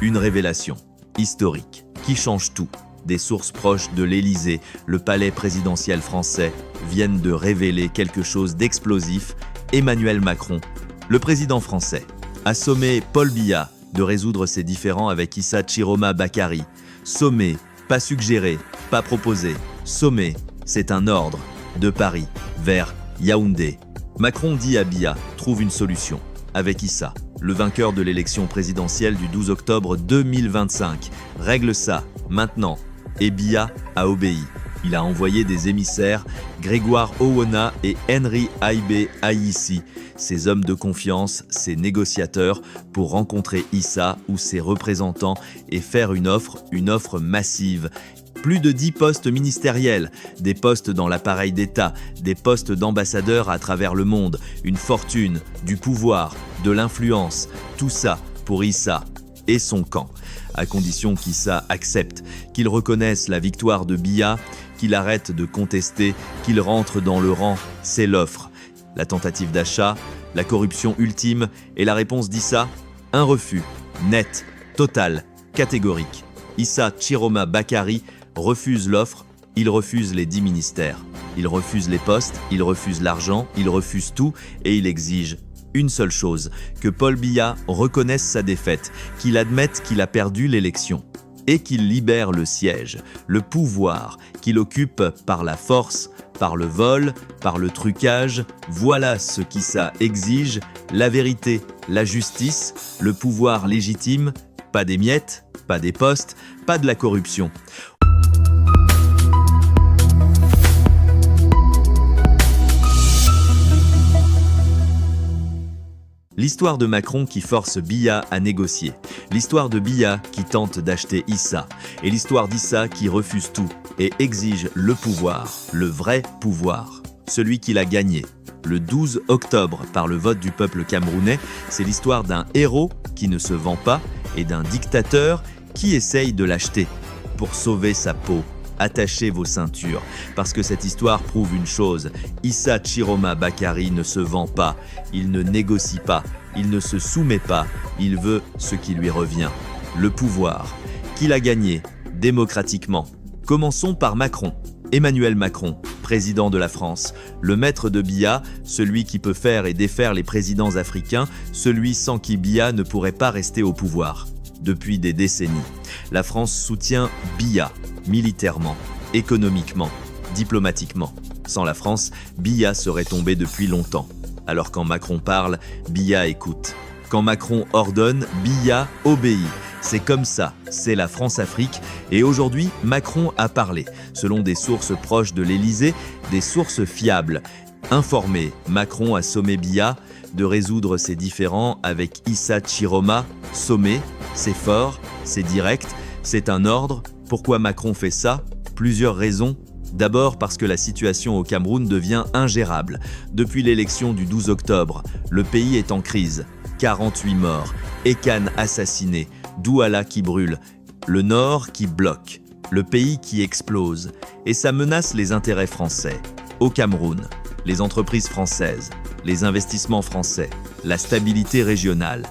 Une révélation historique qui change tout. Des sources proches de l'Élysée, le palais présidentiel français, viennent de révéler quelque chose d'explosif. Emmanuel Macron, le président français, a sommé Paul Biya de résoudre ses différends avec Issa Chiroma Bakary. Sommé, pas suggéré, pas proposé. Sommé, c'est un ordre de Paris vers Yaoundé. Macron dit à Biya, trouve une solution avec Issa, le vainqueur de l'élection présidentielle du 12 octobre 2025. Règle ça, maintenant. Et Biya a obéi. Il a envoyé des émissaires, Grégoire Owona et Henry Aïbé Aïssi, ses hommes de confiance, ses négociateurs, pour rencontrer Issa ou ses représentants et faire une offre massive. Plus de 10 postes ministériels, des postes dans l'appareil d'État, des postes d'ambassadeurs à travers le monde, une fortune, du pouvoir, de l'influence, tout ça pour Issa et son camp, à condition qu'Issa accepte, qu'il reconnaisse la victoire de Biya, qu'il arrête de contester, qu'il rentre dans le rang, c'est l'offre. La tentative d'achat, la corruption ultime et la réponse d'Issa, un refus, net, total, catégorique. Issa Chiroma Bakary refuse l'offre, il refuse les 10 ministères. Il refuse les postes, il refuse l'argent, il refuse tout et il exige une seule chose, que Paul Biya reconnaisse sa défaite, qu'il admette qu'il a perdu l'élection et qu'il libère le siège, le pouvoir qu'il occupe par la force, par le vol, par le trucage. Voilà ce qu'Issa exige, la vérité, la justice, le pouvoir légitime, pas des miettes, pas des postes, pas de la corruption. L'histoire de Macron qui force Biya à négocier, l'histoire de Biya qui tente d'acheter Issa, et l'histoire d'Issa qui refuse tout et exige le pouvoir, le vrai pouvoir, celui qu'il a gagné. Le 12 octobre, par le vote du peuple camerounais, c'est l'histoire d'un héros qui ne se vend pas et d'un dictateur qui essaye de l'acheter pour sauver sa peau. Attachez vos ceintures, parce que cette histoire prouve une chose, Issa Chiroma Bakary ne se vend pas, il ne négocie pas, il ne se soumet pas, il veut ce qui lui revient, le pouvoir, qu'il a gagné démocratiquement. Commençons par Macron, Emmanuel Macron, président de la France, le maître de Biya, celui qui peut faire et défaire les présidents africains, celui sans qui Biya ne pourrait pas rester au pouvoir. Depuis des décennies, la France soutient Biya, militairement, économiquement, diplomatiquement. Sans la France, Biya serait tombé depuis longtemps. Alors quand Macron parle, Biya écoute. Quand Macron ordonne, Biya obéit. C'est comme ça, c'est la France-Afrique. Et aujourd'hui, Macron a parlé. Selon des sources proches de l'Élysée, des sources fiables. Informé, Macron a sommé Biya de résoudre ses différends avec Issa Chiroma. Sommé, c'est fort, c'est direct, c'est un ordre. Pourquoi Macron fait ça? Plusieurs raisons. D'abord parce que la situation au Cameroun devient ingérable. Depuis l'élection du 12 octobre, le pays est en crise. 48 morts, Ekan assassiné, Douala qui brûle, le Nord qui bloque, le pays qui explose. Et ça menace les intérêts français. Au Cameroun, les entreprises françaises, les investissements français, la stabilité régionale.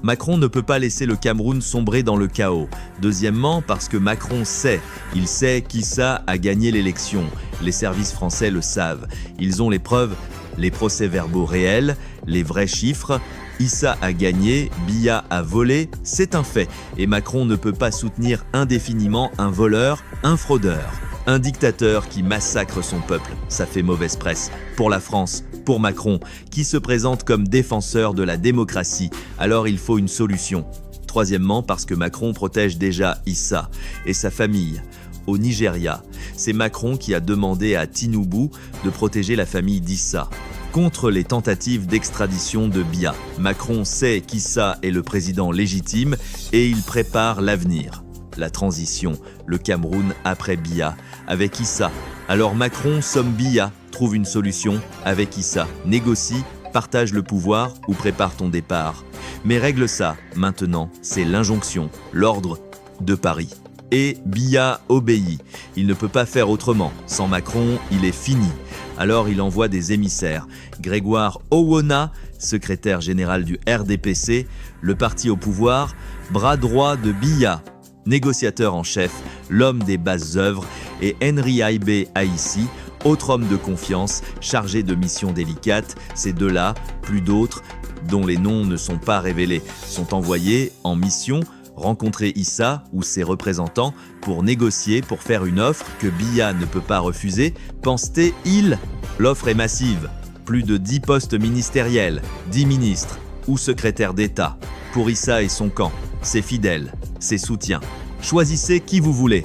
Macron ne peut pas laisser le Cameroun sombrer dans le chaos. Deuxièmement, parce que Macron sait, il sait qu'Issa a gagné l'élection. Les services français le savent. Ils ont les preuves, les procès-verbaux réels, les vrais chiffres. Issa a gagné, Biya a volé, c'est un fait. Et Macron ne peut pas soutenir indéfiniment un voleur, un fraudeur. Un dictateur qui massacre son peuple, ça fait mauvaise presse. Pour la France, pour Macron, qui se présente comme défenseur de la démocratie, alors il faut une solution. Troisièmement, parce que Macron protège déjà Issa et sa famille. Au Nigeria, c'est Macron qui a demandé à Tinubu de protéger la famille d'Issa contre les tentatives d'extradition de Biya. Macron sait qu'Issa est le président légitime et il prépare l'avenir. La transition, le Cameroun après Biya, avec Issa. Alors Macron somme Biya, trouve une solution avec Issa, négocie, partage le pouvoir ou prépare ton départ. Mais règle ça, maintenant, c'est l'injonction, l'ordre de Paris. Et Biya obéit. Il ne peut pas faire autrement. Sans Macron, il est fini. Alors il envoie des émissaires. Grégoire Owona, secrétaire général du RDPC, le parti au pouvoir, bras droit de Biya, négociateur en chef, l'homme des basses œuvres, et Henry Aibé Aïssi, autre homme de confiance, chargé de missions délicates. Ces deux-là, plus d'autres, dont les noms ne sont pas révélés, sont envoyés en mission rencontrer Issa ou ses représentants pour négocier, pour faire une offre que Biya ne peut pas refuser. Pense-t-il? L'offre est massive. Plus de 10 postes ministériels, 10 ministres ou secrétaires d'État. Pour Issa et son camp, ses fidèles, ses soutiens. Choisissez qui vous voulez.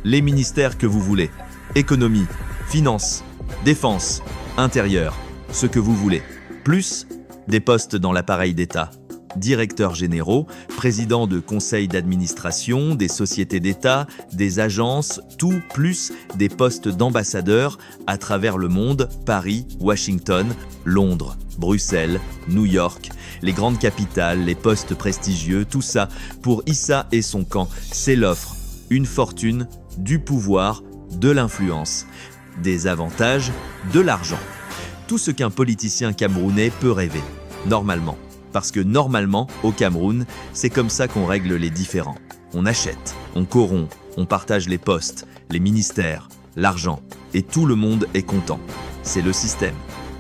Les ministères que vous voulez. Économie, finance, défense, intérieur, ce que vous voulez. Plus des postes dans l'appareil d'État. Directeurs généraux, présidents de conseils d'administration, des sociétés d'État, des agences, tout plus des postes d'ambassadeurs à travers le monde, Paris, Washington, Londres, Bruxelles, New York, les grandes capitales, les postes prestigieux, tout ça pour Issa et son camp. C'est l'offre, une fortune, du pouvoir, de l'influence, des avantages, de l'argent. Tout ce qu'un politicien camerounais peut rêver, normalement. Parce que normalement, au Cameroun, c'est comme ça qu'on règle les différends. On achète, on corrompt, on partage les postes, les ministères, l'argent, et tout le monde est content. C'est le système.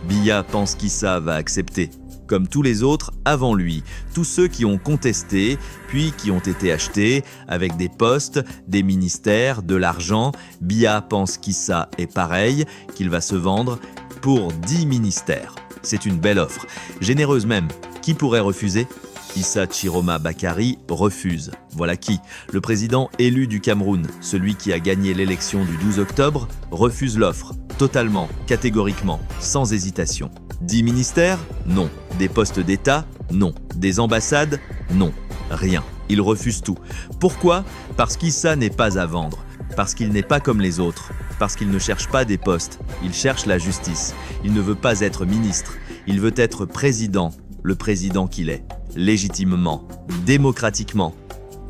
Biya pense qu'Issa va accepter, comme tous les autres avant lui, tous ceux qui ont contesté, puis qui ont été achetés, avec des postes, des ministères, de l'argent. Biya pense qu'Issa est pareil, qu'il va se vendre pour 10 ministères. C'est une belle offre, généreuse même. Qui pourrait refuser? Issa Chiroma Bakary refuse. Voilà qui. Le président élu du Cameroun, celui qui a gagné l'élection du 12 octobre, refuse l'offre, totalement, catégoriquement, sans hésitation. 10 ministères? Non. Des postes d'État? Non. Des ambassades? Non. Rien. Il refuse tout. Pourquoi? Parce qu'Issa n'est pas à vendre. Parce qu'il n'est pas comme les autres. Parce qu'il ne cherche pas des postes. Il cherche la justice. Il ne veut pas être ministre. Il veut être président. Le président qu'il est, légitimement, démocratiquement,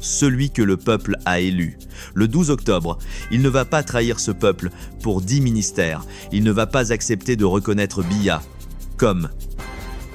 celui que le peuple a élu. Le 12 octobre, il ne va pas trahir ce peuple pour 10 ministères. Il ne va pas accepter de reconnaître Biya comme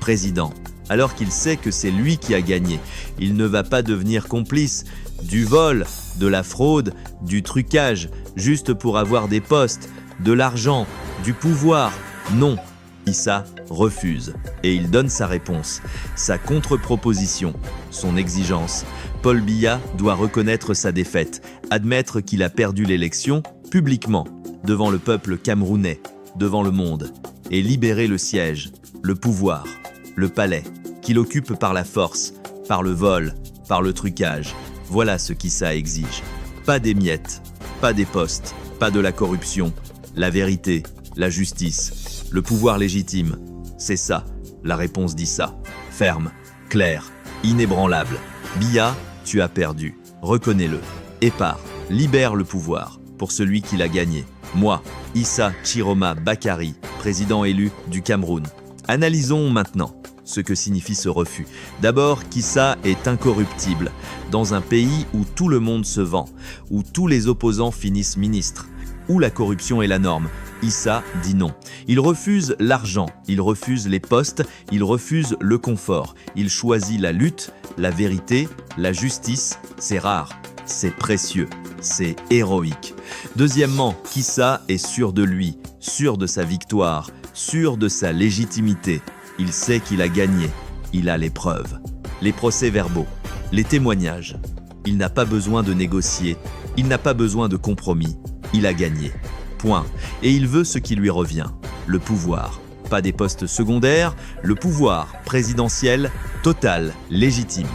président, alors qu'il sait que c'est lui qui a gagné. Il ne va pas devenir complice du vol, de la fraude, du trucage, juste pour avoir des postes, de l'argent, du pouvoir. Non. Issa refuse et il donne sa réponse, sa contre-proposition, son exigence. Paul Biya doit reconnaître sa défaite, admettre qu'il a perdu l'élection publiquement, devant le peuple camerounais, devant le monde, et libérer le siège, le pouvoir, le palais, qu'il occupe par la force, par le vol, par le trucage. Voilà ce qu'Issa exige. Pas des miettes, pas des postes, pas de la corruption, la vérité, la justice. Le pouvoir légitime, c'est ça, la réponse d'Issa. Ferme, claire, inébranlable. Biya, tu as perdu. Reconnais-le. Épare, libère le pouvoir pour celui qui l'a gagné. Moi, Issa Chiroma Bakary, président élu du Cameroun. Analysons maintenant ce que signifie ce refus. D'abord, qu'Issa est incorruptible, dans un pays où tout le monde se vend, où tous les opposants finissent ministres, où la corruption est la norme. Issa dit non. Il refuse l'argent, il refuse les postes, il refuse le confort. Il choisit la lutte, la vérité, la justice. C'est rare, c'est précieux, c'est héroïque. Deuxièmement, qu'Issa est sûr de lui, sûr de sa victoire, sûr de sa légitimité. Il sait qu'il a gagné, il a les preuves, les procès-verbaux, les témoignages. Il n'a pas besoin de négocier, il n'a pas besoin de compromis, il a gagné. Point. Et il veut ce qui lui revient, le pouvoir. Pas des postes secondaires, le pouvoir présidentiel, total, légitime.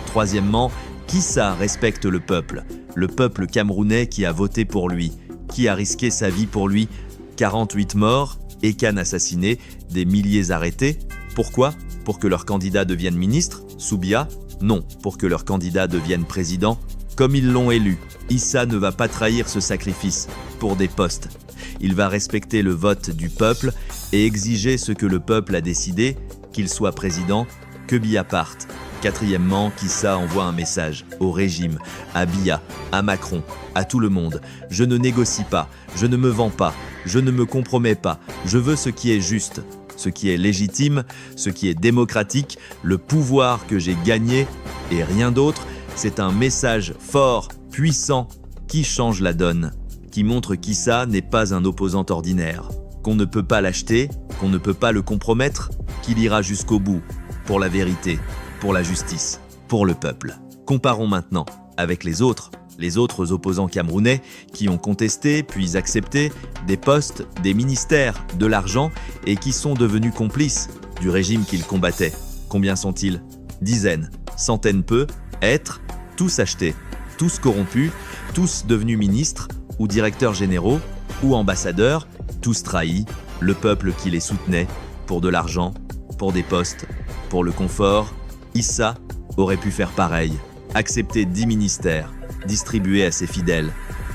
Troisièmement, qu'Issa respecte le peuple camerounais qui a voté pour lui, qui a risqué sa vie pour lui, 48 morts, Ekan assassiné, des milliers arrêtés. Pourquoi? Pour que leur candidat devienne ministre, sous Biya? Non, pour que leur candidat devienne président, comme ils l'ont élu. Issa ne va pas trahir ce sacrifice pour des postes. Il va respecter le vote du peuple et exiger ce que le peuple a décidé, qu'il soit président, que Biya parte. Quatrièmement, qu'Issa envoie un message au régime, à Biya, à Macron, à tout le monde. Je ne négocie pas, je ne me vends pas, je ne me compromets pas, je veux ce qui est juste. ce qui est légitime, ce qui est démocratique, le pouvoir que j'ai gagné et rien d'autre, c'est un message fort, puissant, qui change la donne, qui montre qu'Issa n'est pas un opposant ordinaire, qu'on ne peut pas l'acheter, qu'on ne peut pas le compromettre, qu'il ira jusqu'au bout, pour la vérité, pour la justice, pour le peuple. Comparons maintenant avec les autres opposants camerounais qui ont contesté puis accepté des postes, des ministères, de l'argent et qui sont devenus complices du régime qu'ils combattaient. Combien sont-ils? Dizaines, centaines peu, êtres, tous achetés, tous corrompus, tous devenus ministres ou directeurs généraux ou ambassadeurs, tous trahis, le peuple qui les soutenait pour de l'argent, pour des postes, pour le confort. Issa aurait pu faire pareil, accepter 10 ministères, distribuer à ses fidèles.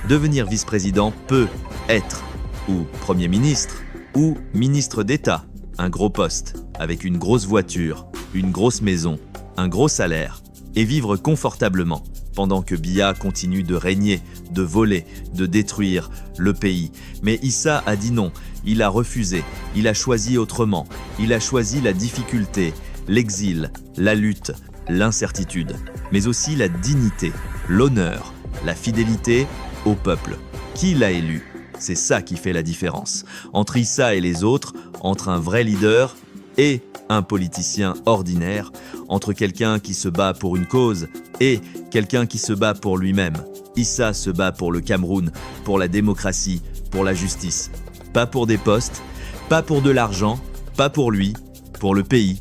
Devenir vice-président peut être ou Premier ministre ou ministre d'État, un gros poste avec une grosse voiture, une grosse maison, un gros salaire et vivre confortablement pendant que Biya continue de régner, de voler, de détruire le pays. Mais Issa a dit non, il a refusé, il a choisi autrement, il a choisi la difficulté, l'exil, la lutte, l'incertitude, mais aussi la dignité, l'honneur, la fidélité au peuple. Qui l'a élu? C'est ça qui fait la différence entre Issa et les autres, entre un vrai leader et un politicien ordinaire, entre quelqu'un qui se bat pour une cause et quelqu'un qui se bat pour lui-même. Issa se bat pour le Cameroun, pour la démocratie, pour la justice. Pas pour des postes, pas pour de l'argent, pas pour lui, pour le pays.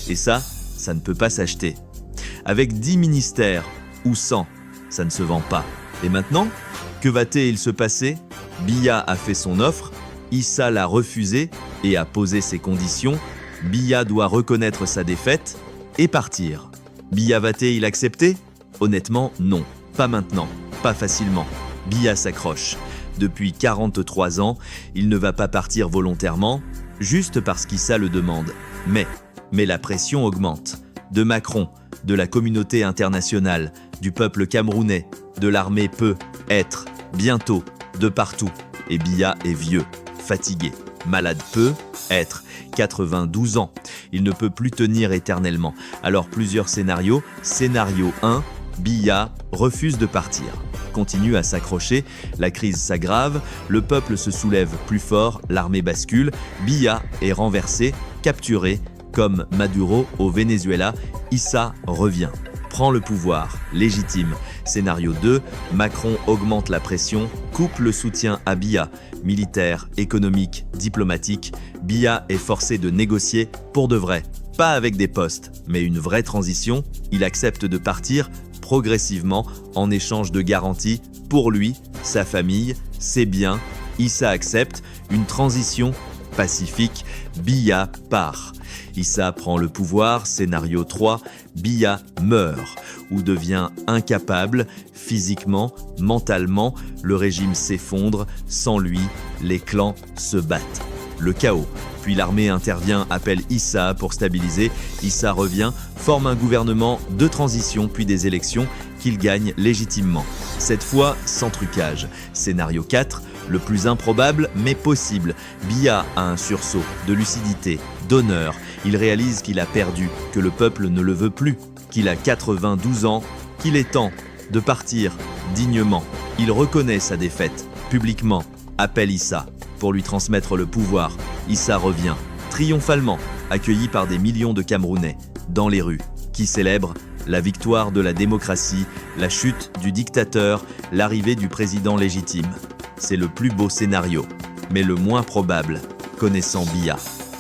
Et ça ne peut pas s'acheter. Avec 10 ministères ou 100, ça ne se vend pas. Et maintenant, que va-t-il se passer? Biya a fait son offre, Issa l'a refusée et a posé ses conditions. Biya doit reconnaître sa défaite et partir. Biya va-t-il accepter? Honnêtement, non. Pas maintenant, pas facilement. Biya s'accroche. Depuis 43 ans, il ne va pas partir volontairement, juste parce qu'Issa le demande. Mais la pression augmente. De Macron, de la communauté internationale, du peuple camerounais, de l'armée peut être, bientôt, de partout. Et Biya est vieux, fatigué, malade peut être, 92 ans. Il ne peut plus tenir éternellement. Alors plusieurs scénarios. Scénario 1, Biya refuse de partir. Continue à s'accrocher, la crise s'aggrave, le peuple se soulève plus fort, l'armée bascule, Biya est renversé, capturé, comme Maduro au Venezuela, Issa revient, prend le pouvoir, légitime. Scénario 2, Macron augmente la pression, coupe le soutien à Biya, militaire, économique, diplomatique. Biya est forcé de négocier pour de vrai, pas avec des postes, mais une vraie transition. Il accepte de partir progressivement en échange de garanties pour lui, sa famille, ses biens. Issa accepte une transition pacifique. Biya part. Issa prend le pouvoir. Scénario 3, Biya meurt ou devient incapable physiquement, mentalement. Le régime s'effondre. Sans lui, les clans se battent. Le chaos. Puis l'armée intervient, appelle Issa pour stabiliser. Issa revient, forme un gouvernement de transition puis des élections qu'il gagne légitimement. Cette fois, sans trucage. Scénario 4, le plus improbable mais possible. Biya a un sursaut de lucidité, d'honneur. Il réalise qu'il a perdu, que le peuple ne le veut plus, qu'il a 92 ans, qu'il est temps de partir dignement. Il reconnaît sa défaite publiquement, appelle Issa pour lui transmettre le pouvoir. Issa revient, triomphalement, accueilli par des millions de Camerounais, dans les rues, qui célèbrent la victoire de la démocratie, la chute du dictateur, l'arrivée du président légitime. C'est le plus beau scénario, mais le moins probable, connaissant Biya.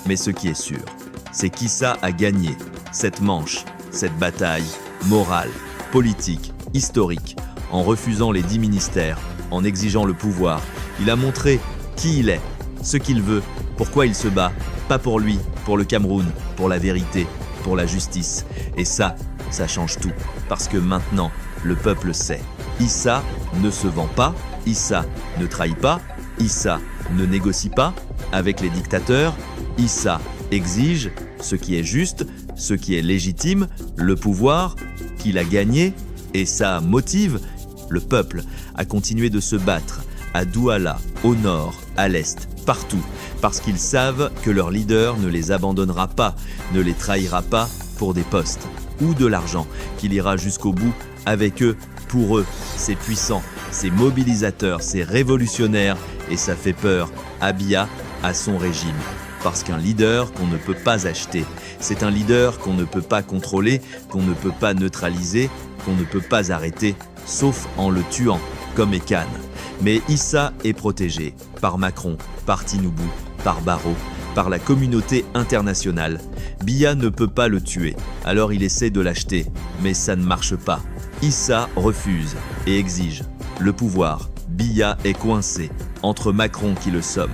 Mais ce qui est sûr, c'est qu'Issa a gagné cette manche, cette bataille morale, politique, historique, en refusant les 10 ministères, en exigeant le pouvoir. Il a montré qui il est, ce qu'il veut, pourquoi il se bat, pas pour lui, pour le Cameroun, pour la vérité, pour la justice. Et ça change tout, parce que maintenant, le peuple sait. Issa ne se vend pas, Issa ne trahit pas, Issa ne négocie pas avec les dictateurs, Issa exige ce qui est juste, ce qui est légitime, le pouvoir qu'il a gagné, et ça motive le peuple à continuer de se battre à Douala, au nord, à l'est, partout, parce qu'ils savent que leur leader ne les abandonnera pas, ne les trahira pas pour des postes ou de l'argent, qu'il ira jusqu'au bout avec eux, pour eux. C'est puissant, c'est mobilisateur, c'est révolutionnaire et ça fait peur à Biya, à son régime. Parce qu'un leader qu'on ne peut pas acheter, c'est un leader qu'on ne peut pas contrôler, qu'on ne peut pas neutraliser, qu'on ne peut pas arrêter, sauf en le tuant, comme Ekan. Mais Issa est protégé par Macron, par Tinubu, par Barrot, par la communauté internationale. Biya ne peut pas le tuer, alors il essaie de l'acheter, mais ça ne marche pas. Issa refuse et exige le pouvoir. Biya est coincé entre Macron qui le somme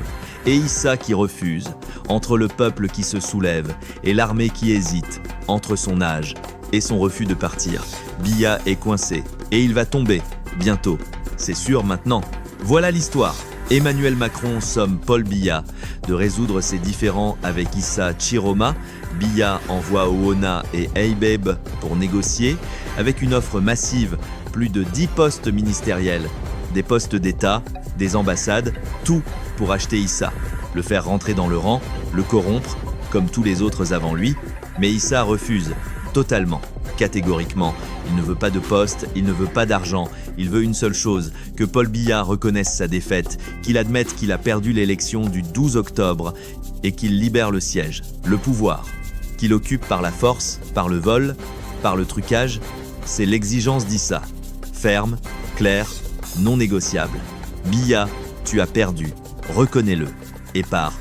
et Issa qui refuse, entre le peuple qui se soulève et l'armée qui hésite, entre son âge et son refus de partir. Biya est coincé et il va tomber bientôt. C'est sûr maintenant. Voilà l'histoire. Emmanuel Macron somme Paul Biya de résoudre ses différends avec Issa Chiroma. Biya envoie Oona et Eybeb pour négocier avec une offre massive, plus de 10 postes ministériels, des postes d'État, des ambassades, tout pour acheter Issa, le faire rentrer dans le rang, le corrompre, comme tous les autres avant lui. Mais Issa refuse, totalement, catégoriquement. Il ne veut pas de poste, il ne veut pas d'argent. Il veut une seule chose, que Paul Biya reconnaisse sa défaite, qu'il admette qu'il a perdu l'élection du 12 octobre et qu'il libère le siège, le pouvoir, qu'il occupe par la force, par le vol, par le trucage. C'est l'exigence d'Issa. Ferme, claire, non négociable. Biya, tu as perdu. Reconnais-le et pars,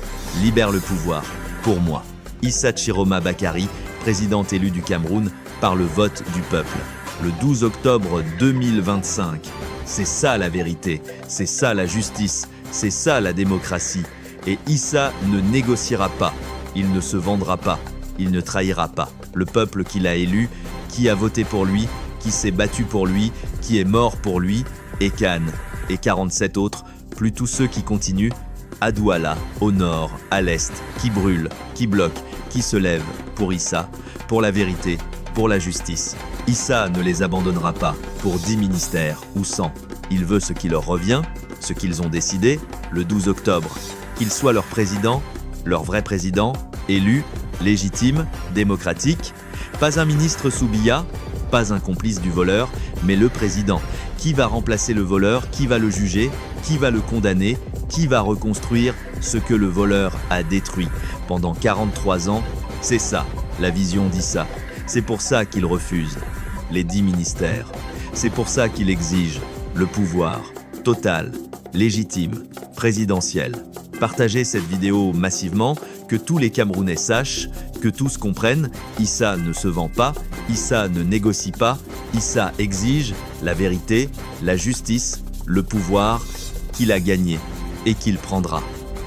libère le pouvoir, pour moi. Issa Chiroma Bakary, président élu du Cameroun par le vote du peuple, le 12 octobre 2025. C'est ça la vérité, c'est ça la justice, c'est ça la démocratie. Et Issa ne négociera pas, il ne se vendra pas, il ne trahira pas le peuple qui l'a élu, qui a voté pour lui, qui s'est battu pour lui, qui est mort pour lui, Ekan et 47 autres, plus tous ceux qui continuent, à Douala, au nord, à l'est, qui brûlent, qui bloquent, qui se lèvent pour Issa, pour la vérité, pour la justice. Issa ne les abandonnera pas pour 10 ministères ou 100. Il veut ce qui leur revient, ce qu'ils ont décidé le 12 octobre. Qu'il soit leur président, leur vrai président, élu, légitime, démocratique. Pas un ministre sous Biya, pas un complice du voleur, mais le président. Qui va remplacer le voleur? Qui va le juger? Qui va le condamner? Qui va reconstruire ce que le voleur a détruit pendant 43 ans? C'est ça, la vision d'Issa. C'est pour ça qu'il refuse les 10 ministères. C'est pour ça qu'il exige le pouvoir total, légitime, présidentiel. Partagez cette vidéo massivement, que tous les Camerounais sachent, que tous comprennent. Issa ne se vend pas, Issa ne négocie pas, Issa exige la vérité, la justice, le pouvoir qu'il a gagné et qu'il prendra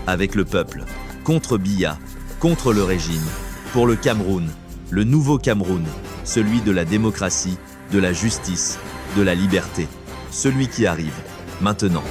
avec le peuple, contre Biya, contre le régime, pour le Cameroun, le nouveau Cameroun, celui de la démocratie, de la justice, de la liberté, celui qui arrive maintenant.